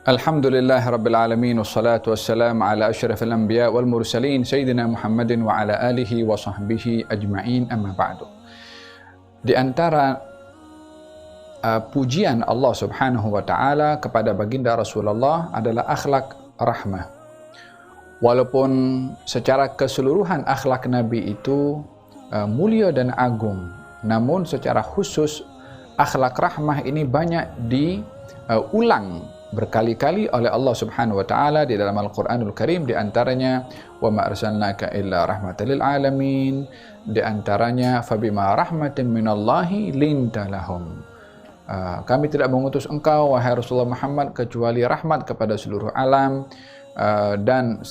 Alhamdulillah Rabbil Alamin, wassalatu wassalam ala asyrafil anbiya wal mursalin Sayyidina Muhammadin wa ala alihi wa sahbihi ajma'in, amma ba'du. Di antara pujian Allah subhanahu wa ta'ala kepada baginda Rasulullah adalah akhlak rahmah. Walaupun secara keseluruhan akhlak Nabi itu mulia dan agung, namun secara khusus akhlak rahmah ini banyak diulang berkali-kali oleh Allah Subhanahu wa taala di dalam Al-Qur'anul Karim, di antaranya wa ma arsalnaka illa rahmatan lil alamin, di antaranya fabima rahmatin minallahi linta lahum. Kami tidak mengutus engkau wahai Rasulullah Muhammad kecuali rahmat kepada seluruh alam, dan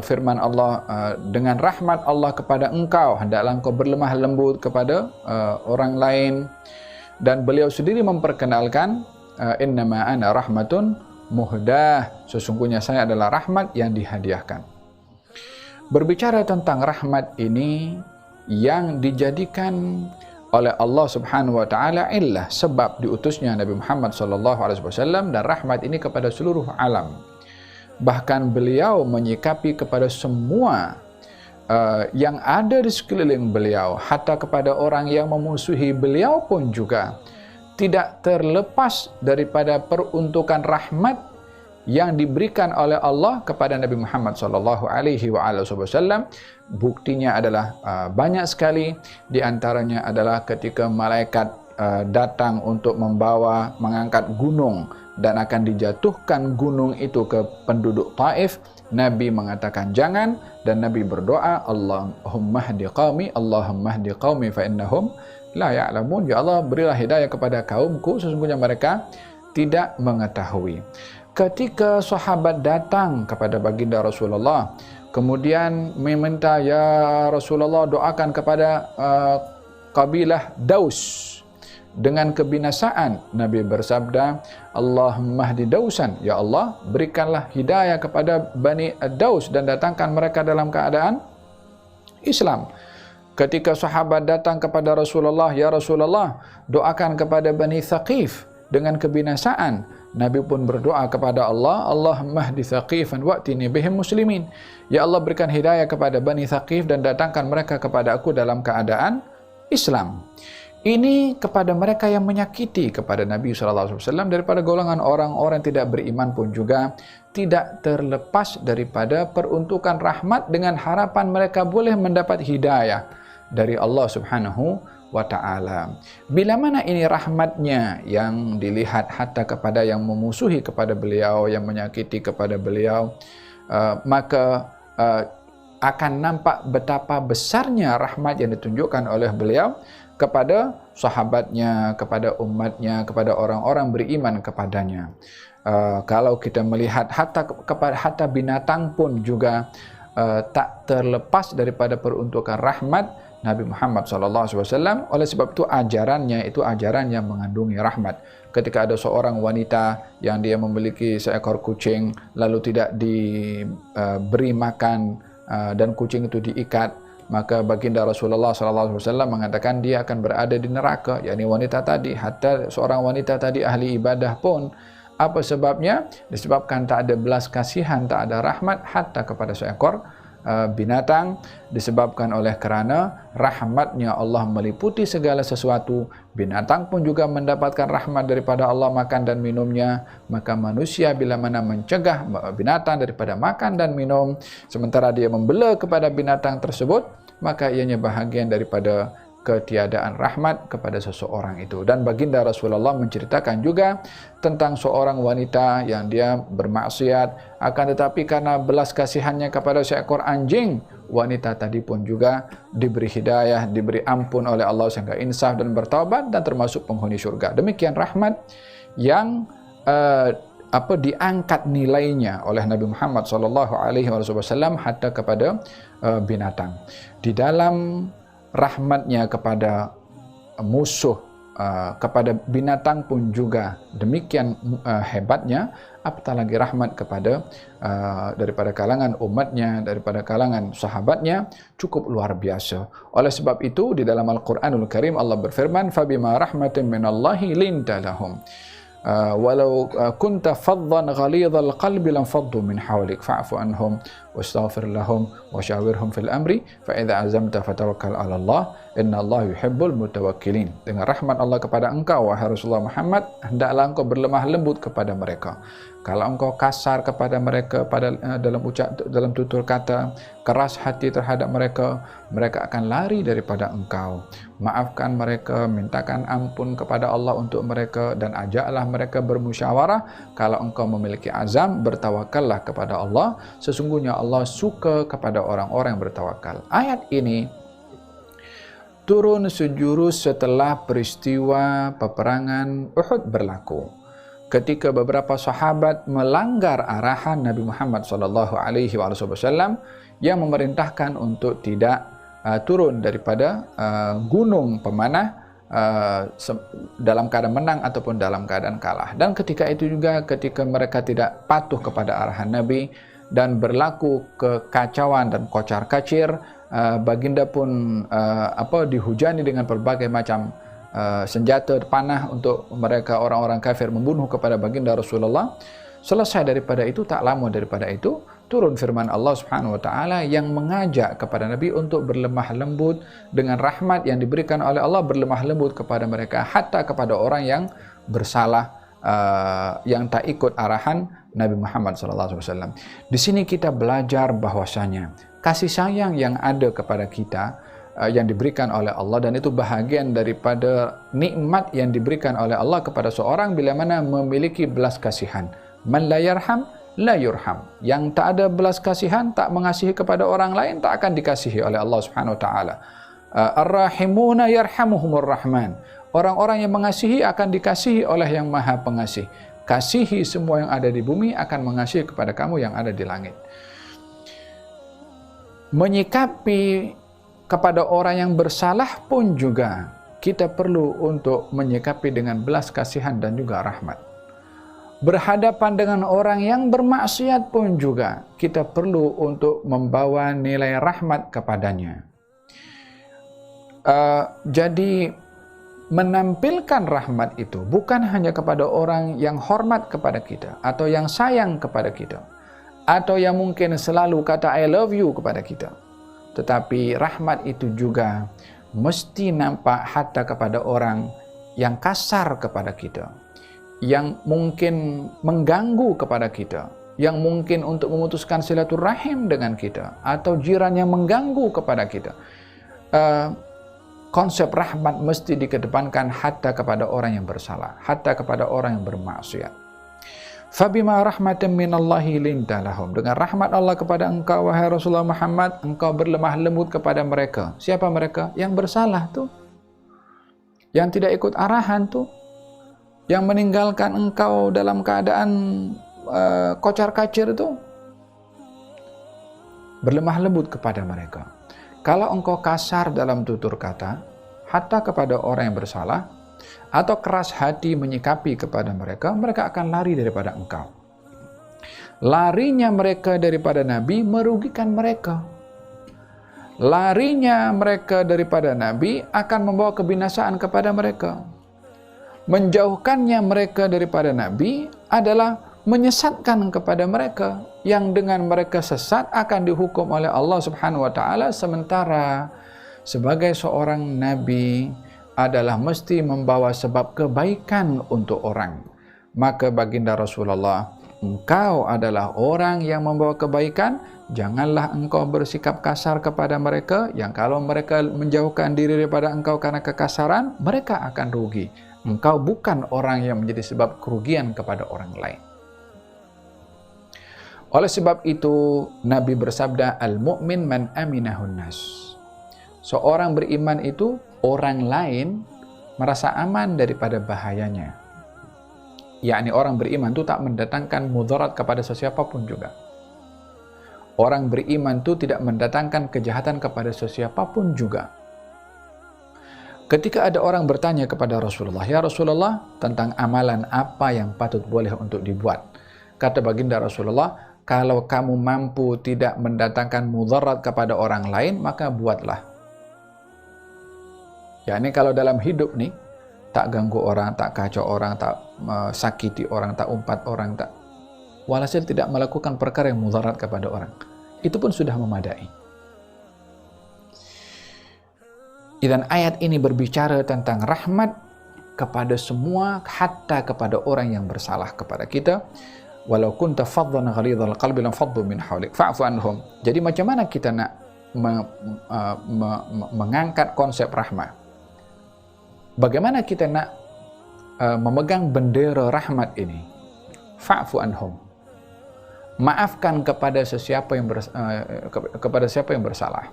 firman Allah, dengan rahmat Allah kepada engkau hendaklah engkau berlemah lembut kepada orang lain. Dan beliau sendiri memperkenalkan innama ana rahmatun muhdah, sesungguhnya saya adalah rahmat yang dihadiahkan. Berbicara tentang rahmat ini yang dijadikan oleh Allah Subhanahu wa taala illah, sebab diutusnya Nabi Muhammad sallallahu alaihi wasallam, dan rahmat ini kepada seluruh alam. Bahkan beliau menyikapi kepada semua yang ada di sekeliling beliau, hatta kepada orang yang memusuhi beliau pun juga tidak terlepas daripada peruntukan rahmat yang diberikan oleh Allah kepada Nabi Muhammad sallallahu alaihi wasallam. Buktinya adalah banyak sekali. Di antaranya adalah ketika malaikat datang untuk mengangkat gunung dan akan dijatuhkan gunung itu ke penduduk Taif, Nabi mengatakan jangan, dan Nabi berdoa, Allahumma hdi qaumi fa innahum la ya'lamun. Ya Allah, berilah hidayah kepada kaumku, sesungguhnya mereka tidak mengetahui. Ketika sahabat datang kepada baginda Rasulullah, kemudian meminta, ya Rasulullah, doakan kepada kabilah Daus dengan kebinasaan. Nabi bersabda, Allahumma hdi Dausan, ya Allah, berikanlah hidayah kepada Bani Daus dan datangkan mereka dalam keadaan Islam. Ketika sahabat datang kepada Rasulullah, ya Rasulullah, doakan kepada Bani Thaqif dengan kebinasaan. Nabi pun berdoa kepada Allah, Allahumma hdi Thaqifan wa'tini bihim muslimin. Ya Allah, berikan hidayah kepada Bani Thaqif dan datangkan mereka kepada aku dalam keadaan Islam. Ini kepada mereka yang menyakiti kepada Nabi SAW, daripada golongan orang-orang yang tidak beriman pun juga tidak terlepas daripada peruntukan rahmat dengan harapan mereka boleh mendapat hidayah dari Allah Subhanahu wa ta'ala. Bila mana ini rahmatnya yang dilihat hatta kepada yang memusuhi kepada beliau, yang menyakiti kepada beliau, maka akan nampak betapa besarnya rahmat yang ditunjukkan oleh beliau kepada sahabatnya, kepada umatnya, kepada orang-orang beriman kepadanya. Kalau kita melihat hatta binatang pun juga tak terlepas daripada peruntukan rahmat Nabi Muhammad SAW. Oleh sebab itu ajarannya itu ajaran yang mengandungi rahmat. Ketika ada seorang wanita yang dia memiliki seekor kucing, lalu tidak diberi makan dan kucing itu diikat, maka baginda Rasulullah SAW mengatakan dia akan berada di neraka, yakni wanita tadi. Hatta seorang wanita tadi ahli ibadah pun, apa sebabnya? Disebabkan tak ada belas kasihan, tak ada rahmat hatta kepada seekor binatang, disebabkan oleh kerana rahmatnya Allah meliputi segala sesuatu. Binatang pun juga mendapatkan rahmat daripada Allah, makan dan minumnya. Maka manusia bila mana mencegah binatang daripada makan dan minum, sementara dia membela kepada binatang tersebut, maka ianya bahagian daripada ketiadaan rahmat kepada seseorang itu. Dan baginda Rasulullah menceritakan juga tentang seorang wanita yang dia bermaksiat, akan tetapi karena belas kasihannya kepada seekor anjing, wanita tadi pun juga diberi hidayah, diberi ampun oleh Allah sehingga insaf dan bertaubat dan termasuk penghuni syurga. Demikian rahmat yang diangkat nilainya oleh Nabi Muhammad SAW hatta kepada binatang. Di dalam rahmatnya kepada musuh kepada binatang pun juga demikian hebatnya, apatah lagi rahmat kepada daripada kalangan umatnya, daripada kalangan sahabatnya, cukup luar biasa. Oleh sebab itu di dalam Al-Quranul Karim Allah berfirman, فَبِمَا رَحْمَةٍ مِّنَ اللَّهِ لِنْتَ لَهُمْ walau kunta faddan ghalidhal qalbi lam faddu min hawlik fa'fu anhum wastaghfir lahum wasyawirhum fil amri fa idza azamta fatawakkal 'ala Allah innallaha yuhibbul mutawakkilin. Dengan rahmat Allah kepada engkau wahai Rasulullah Muhammad, hendaklah engkau berlemah lembut kepada mereka. Kalau engkau kasar kepada mereka dalam tutur kata, keras hati terhadap mereka, mereka akan lari daripada engkau. Maafkan mereka, mintakan ampun kepada Allah untuk mereka, dan ajaklah mereka bermusyawarah. Kalau engkau memiliki azam, bertawakallah kepada Allah. Sesungguhnya Allah suka kepada orang-orang yang bertawakal. Ayat ini turun sejurus setelah peristiwa peperangan Uhud berlaku, ketika beberapa sahabat melanggar arahan Nabi Muhammad SAW yang memerintahkan untuk tidak turun daripada gunung pemanah dalam keadaan menang ataupun dalam keadaan kalah. Dan ketika itu juga ketika mereka tidak patuh kepada arahan Nabi dan berlaku kekacauan dan kocar-kacir, baginda pun dihujani dengan berbagai macam senjata panah untuk mereka orang-orang kafir membunuh kepada baginda Rasulullah. Selesai daripada itu, tak lama daripada itu turun firman Allah Subhanahu wa taala yang mengajak kepada Nabi untuk berlemah lembut dengan rahmat yang diberikan oleh Allah, berlemah lembut kepada mereka, hatta kepada orang yang bersalah, yang tak ikut arahan Nabi Muhammad SAW. Di sini kita belajar bahwasanya kasih sayang yang ada kepada kita yang diberikan oleh Allah, dan itu bahagian daripada nikmat yang diberikan oleh Allah kepada seorang bila mana memiliki belas kasihan. Man la yarham la yurham. Yang tak ada belas kasihan, tak mengasihi kepada orang lain, tak akan dikasihi oleh Allah Subhanahu wa taala. Ar-rahimuna yarhamuhumur rahman. Orang-orang yang mengasihi akan dikasihi oleh yang Maha Pengasih. Kasihi semua yang ada di bumi, akan mengasihi kepada kamu yang ada di langit. Menyikapi kepada orang yang bersalah pun juga kita perlu untuk menyikapi dengan belas kasihan dan juga rahmat. Berhadapan dengan orang yang bermaksiat pun juga kita perlu untuk membawa nilai rahmat kepadanya. Jadi menampilkan rahmat itu bukan hanya kepada orang yang hormat kepada kita, atau yang sayang kepada kita, atau yang mungkin selalu kata I love you kepada kita. Tetapi rahmat itu juga mesti nampak hatta kepada orang yang kasar kepada kita, yang mungkin mengganggu kepada kita, yang mungkin untuk memutuskan silaturahim dengan kita, atau jiran yang mengganggu kepada kita. Konsep rahmat mesti dikedepankan hatta kepada orang yang bersalah, hatta kepada orang yang bermaksiat. Fabima rahmatin minallahi linta lahum. Dengan rahmat Allah kepada engkau wahai Rasulullah Muhammad, engkau berlemah lembut kepada mereka. Siapa mereka? Yang bersalah tuh, yang tidak ikut arahan tuh, yang meninggalkan engkau dalam keadaan kocar-kacir tuh. Berlemah lembut kepada mereka. Kalau engkau kasar dalam tutur kata, hatta kepada orang yang bersalah, atau keras hati menyikapi kepada mereka, mereka akan lari daripada engkau. Larinya mereka daripada Nabi merugikan mereka. Larinya mereka daripada Nabi akan membawa kebinasaan kepada mereka. Menjauhkannya mereka daripada Nabi adalah menyesatkan kepada mereka, yang dengan mereka sesat akan dihukum oleh Allah Subhanahu wa taala, sementara sebagai seorang nabi adalah mesti membawa sebab kebaikan untuk orang. Maka baginda Rasulullah, engkau adalah orang yang membawa kebaikan. Janganlah engkau bersikap kasar kepada mereka, yang kalau mereka menjauhkan diri daripada engkau karena kekasaran, mereka akan rugi. Engkau bukan orang yang menjadi sebab kerugian kepada orang lain. Oleh sebab itu Nabi bersabda, al-mu'min man aminahun nas. Seorang beriman itu orang lain merasa aman daripada bahayanya. Yakni orang beriman itu tak mendatangkan mudarat kepada sesiapapun juga. Orang beriman itu tidak mendatangkan kejahatan kepada sesiapapun juga. Ketika ada orang bertanya kepada Rasulullah, "Ya Rasulullah, tentang amalan apa yang patut boleh untuk dibuat?" Kata baginda Rasulullah, "Kalau kamu mampu tidak mendatangkan mudarat kepada orang lain, maka buatlah." Yani kalau dalam hidup nih, tak ganggu orang, tak kacau orang, tak sakiti orang, tak umpat orang, tak walhasil tidak melakukan perkara yang mudarat kepada orang. Itu pun sudah memadai. Dan ayat ini berbicara tentang rahmat kepada semua, hatta kepada orang yang bersalah kepada kita. Walau kunta faddan ghalidhal qalbi lam faddu min hawlik fa'fu anhum. Jadi macam mana kita nak mengangkat konsep rahmat? Bagaimana kita nak memegang bendera rahmat ini? Fa'fu anhum. Maafkan kepada siapa yang bersalah.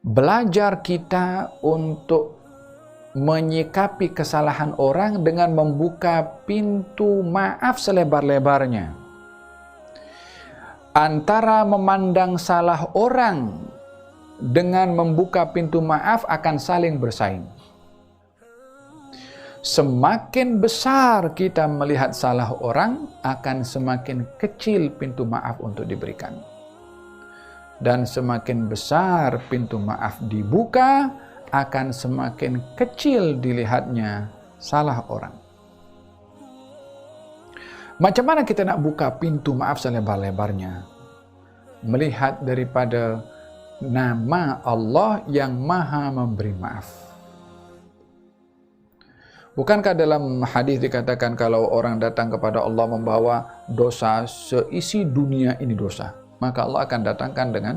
Belajar kita untuk menyikapi kesalahan orang dengan membuka pintu maaf selebar-lebarnya. Antara memandang salah orang dengan membuka pintu maaf akan saling bersaing. Semakin besar kita melihat salah orang, akan semakin kecil pintu maaf untuk diberikan. Dan semakin besar pintu maaf dibuka, akan semakin kecil dilihatnya salah orang. Macam mana kita nak buka pintu maaf selebar-lebarnya? Melihat daripada nama Allah yang Maha Memberi Maaf. Bukankah dalam hadis dikatakan kalau orang datang kepada Allah membawa dosa seisi dunia ini dosa, maka Allah akan datangkan dengan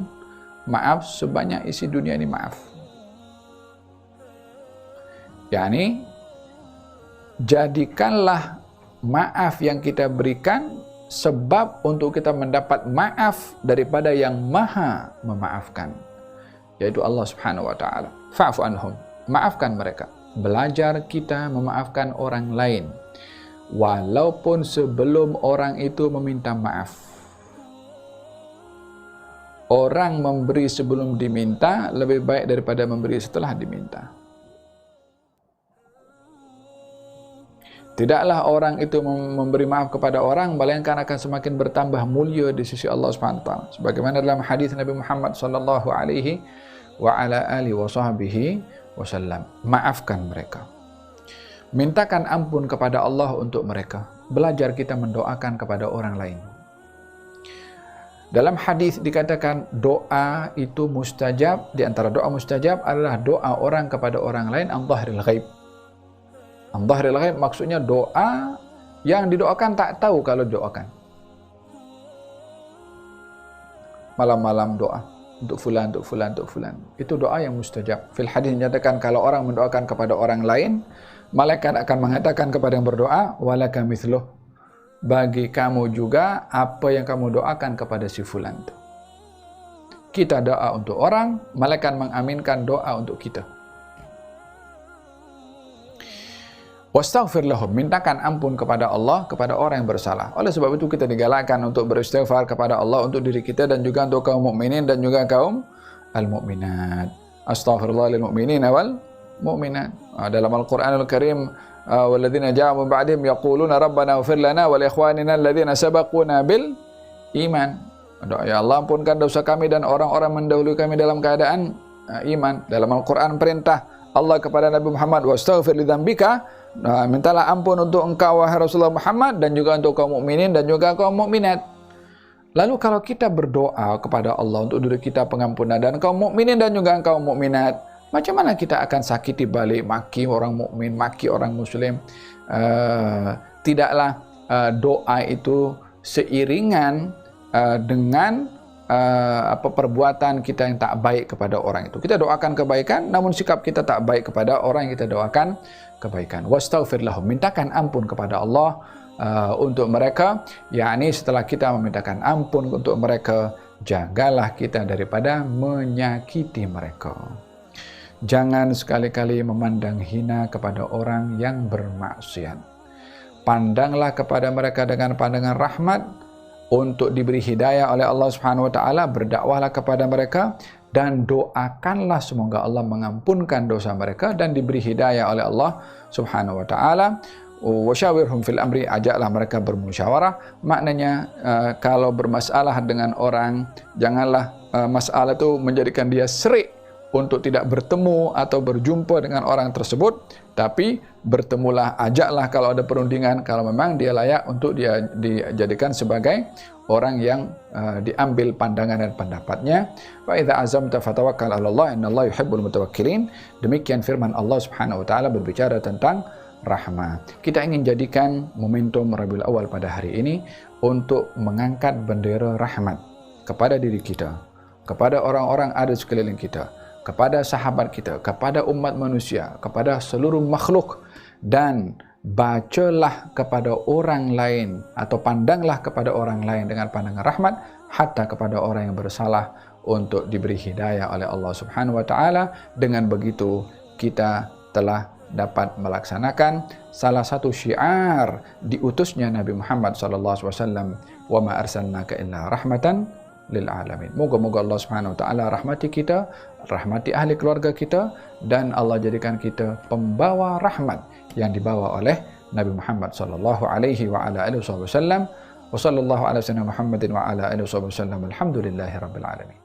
maaf sebanyak isi dunia ini maaf. Yani, jadikanlah maaf yang kita berikan sebab untuk kita mendapat maaf daripada yang Maha memaafkan, yaitu Allah Subhanahu wa taala. Fa'fu anhum. Maafkan mereka. Belajar kita memaafkan orang lain walaupun sebelum orang itu meminta maaf. Orang memberi sebelum diminta lebih baik daripada memberi setelah diminta. Tidaklah orang itu memberi maaf kepada orang, melainkan akan semakin bertambah mulia di sisi Allah Subhanahu wa taala. Sebagaimana dalam hadis Nabi Muhammad sallallahu alaihi wa ala alihi wa sahbihi wasallam. Maafkan mereka. Mintakan ampun kepada Allah untuk mereka. Belajar kita mendoakan kepada orang lain. Dalam hadis dikatakan doa itu mustajab, di antara doa mustajab adalah doa orang kepada orang lain an dhahril ghaib. An dhahril ghaib maksudnya doa yang didoakan tak tahu kalau doakan. Malam-malam doa untuk fulan, untuk fulan, untuk fulan. Itu doa yang mustajab. Fil hadis dinyatakan kalau orang mendoakan kepada orang lain, malaikat akan mengatakan kepada yang berdoa, walaka mithluh. Bagi kamu juga apa yang kamu doakan kepada si fulan itu. Kita doa untuk orang, malaikat mengaminkan doa untuk kita. Wastaghfir lahum, mintakan ampun kepada Allah, kepada orang yang bersalah. Oleh sebab itu kita digalakkan untuk beristighfar kepada Allah untuk diri kita dan juga untuk kaum mukminin dan juga kaum al-mukminat. Astaghfirullah lil mu'minin wal mu'minat. Dalam Al-Qur'anul Karim, walladzina ja'u min ba'dihim yaquluna rabbana ighfir lana wa li ikhwanina alladzina sabaquna bil iman. Ya Allah, ampunkan dosa kami dan orang-orang mendahului kami dalam keadaan iman. Dalam Al-Qur'an perintah Allah kepada Nabi Muhammad, wastaghfir li dzambika. Mintalah ampun untuk engkau wahai Rasulullah Muhammad dan juga untuk kaum mukminin dan juga kaum mukminat. Lalu kalau kita berdoa kepada Allah untuk diri kita pengampunan dan kaum mukminin dan juga kaum mukminat, macam mana kita akan sakiti balik, maki orang mukmin, maki orang muslim? Tidaklah doa itu seiringan dengan perbuatan kita yang tak baik kepada orang itu. Kita doakan kebaikan, namun sikap kita tak baik kepada orang yang kita doakan kebaikan. Wastaghfir lahum, mintakan ampun kepada Allah untuk mereka. yakni setelah kita memintakan ampun untuk mereka, jagalah kita daripada menyakiti mereka. Jangan sekali-kali memandang hina kepada orang yang bermaksiat. Pandanglah kepada mereka dengan pandangan rahmat untuk diberi hidayah oleh Allah Subhanahu wa taala. Berdakwahlah kepada mereka dan doakanlah semoga Allah mengampunkan dosa mereka dan diberi hidayah oleh Allah Subhanahu wa taala. Wasyawirhum fil amri, ajaklah mereka bermusyawarah. Maknanya kalau bermasalah dengan orang, janganlah masalah itu menjadikan dia serik untuk tidak bertemu atau berjumpa dengan orang tersebut, tapi bertemulah, ajaklah kalau ada perundingan, kalau memang dia layak untuk dia dijadikan sebagai orang yang diambil pandangan dan pendapatnya. Fa idza azamta fatawakkal 'ala Allah, innallaha yuhibbul mutawakkilin. Demikian firman Allah Subhanahu wa taala berbicara tentang rahmah. Kita ingin jadikan momentum Rabiul Awal pada hari ini untuk mengangkat bendera rahmat kepada diri kita, kepada orang-orang ada sekeliling kita, kepada sahabat kita, kepada umat manusia, kepada seluruh makhluk, dan bacalah kepada orang lain atau pandanglah kepada orang lain dengan pandangan rahmat, hatta kepada orang yang bersalah untuk diberi hidayah oleh Allah Subhanahu wa taala. Dengan begitu kita telah dapat melaksanakan salah satu syiar diutusnya Nabi Muhammad sallallahu alaihi wasallam, wa ma arsalnaka illa rahmatan lil alamin. Moga-moga Allah Subhanahu wa taala rahmati kita, rahmati ahli keluarga kita, dan Allah jadikan kita pembawa rahmat yang dibawa oleh Nabi Muhammad sallallahu alaihi wa ala alihi wasallam. Wa sallallahu ala sayyidina Muhammadin wa ala alihi wasallam. Alhamdulillahirabbil alamin.